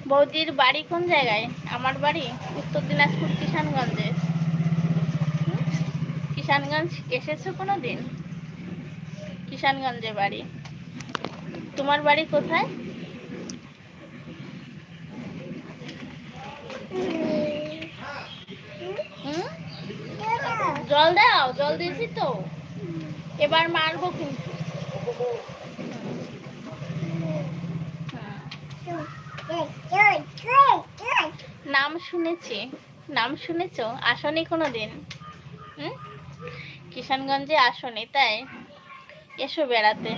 বৌদির বাড়ি কোন জায়গায়? আমার বাড়ি উত্তর দিনাজপুর, কিষানগঞ্জে। কিষানগঞ্জ এসেছো কোনো দিন? কিষানগঞ্জে বাড়ি। তোমার বাড়ি কোথায়? জল দাও, জল দিয়েছি তো, এবার মারবো কিন্তু। নাম শুনেছি, নাম শুনেছ? আসনি কোনো দিন? কিষানগঞ্জে আসনি তাই? এসো বেড়াতে।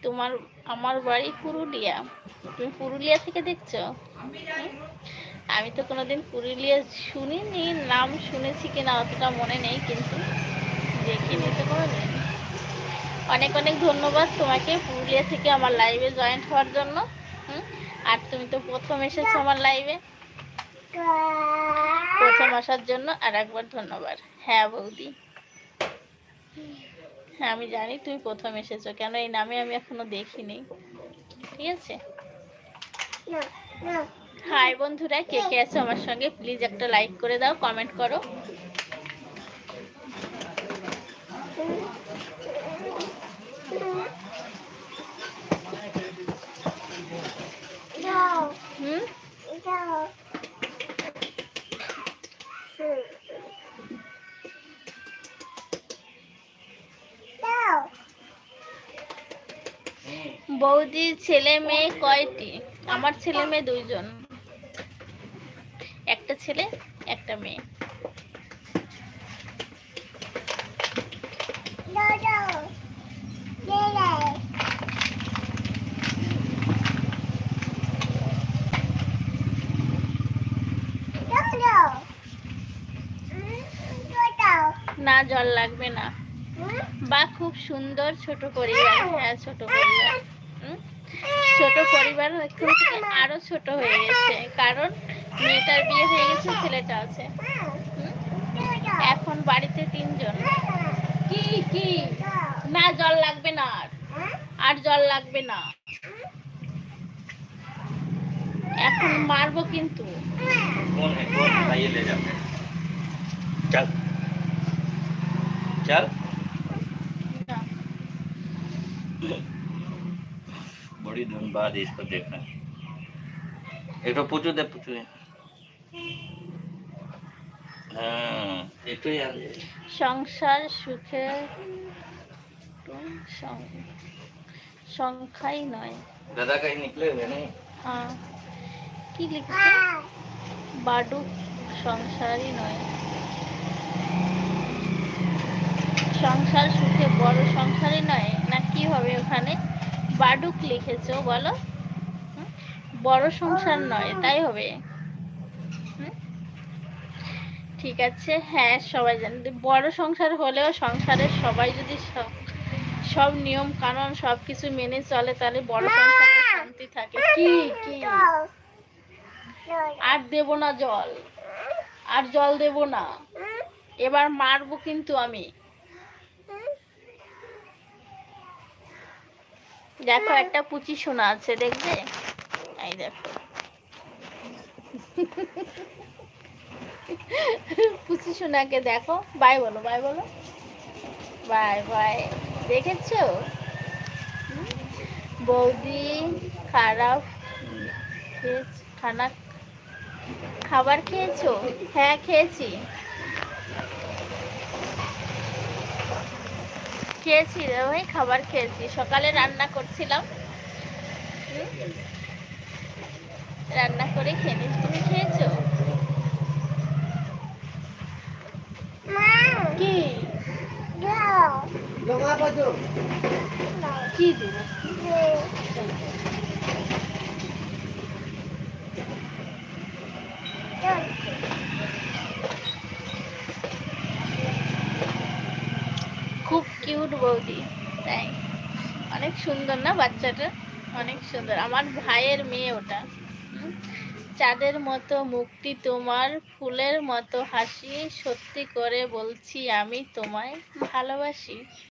তোমার আমার বাড়ি পুরুলিয়া। তুমি পুরুলিয়া থেকে দেখছো? আমি তো কোনোদিন পুরুলিয়া শুনিনি, নাম শুনেছি কিনা অতটা মনে নেই, কিন্তু দেখিনি তো কোনোদিন। অনেক অনেক ধন্যবাদ তোমাকে পুরুলিয়া থেকে আমার লাইভে জয়েন্ট হওয়ার জন্য। আর তুমি তো প্রথম এসেছো আমার লাইভে, প্রথম আসার জন্য আর একবার ধন্যবাদ। হ্যাঁ বৌদি, হ্যাঁ আমি জানি তুমি প্রথম এসেছো, কেন এই নামে আমি এখনো দেখিনি। ঠিক আছে। হাই বন্ধুরা, কে কে আছো আমার সঙ্গে প্লিজ একটা লাইক করে দাও, কমেন্ট করো। বৌদির ছেলে মেয়ে কয়টি? আমার ছেলে মেয়ে 2 জন, একটা ছেলে একটা মেয়ে। না জল লাগবে না। বা খুব সুন্দর ছোট পরিবার। হ্যাঁ ছোট পরিবার, ছোট পরিবার এখন থেকে আরো ছোট হয়ে গেছে, কারণ মেয়েটার বিয়ে হয়ে গেছে, ছেলেটা আছে। এখন বাড়িতে 3 জন। কি কি না জল লাগবে না, আর জল লাগবে না, এখন মারবো কিন্তু। चल चल बड़ी दिन बाद इसको देखना। एक तो पूछो दे पूछो। हाँ एक तो यार সংসার সুখে সংখ্যাই নয়। दादा कहीं निकले हुए नहीं। হ্যাঁ কি লিখেছে? বাডুক সংসারই নয়। সংসার সুখে বড় সংসারই নয় না, কি হবে ওখানে? বাডুক লিখেছো বলো, বড় সংসার নয় তাই হবে। ঠিক আছে, হ্যাঁ সবাই জানে, বড় সংসার হলেও সংসারের সবাই যদি সব নিয়ম কানুন সবকিছু মেনে চলে, তাহলে বড় সংসারে শান্তি থাকে। কি কি আর দেব না জল, আর জল দেব না, এবার মারবো কিন্তু আমি। দেখো একটা পুচি সোনা আছে, দেখবে? এই দেখো পুচি সোনাকে দেখো, বাই বলো, বাই বলো, বাই বাই। দেখেছো বৌদি খারাপ খাবার খেয়েছো? হ্যাঁ খেয়েছি, খেয়েছি রে ভাই, খাবার খেয়েছি, সকালে রান্না করছিলাম, রান্না করে খেয়ে নিস। তুমি খেয়েছো? কি কি দেবো? খুব কিউট বৌদি, তাই? অনেক সুন্দর না বাচ্চাটা? অনেক সুন্দর, আমার ভাইয়ের মেয়ে ওটা। চাঁদের মতো মুখটি তোমার, ফুলের মতো হাসি, সত্যি করে বলছি আমি তোমায় ভালোবাসি।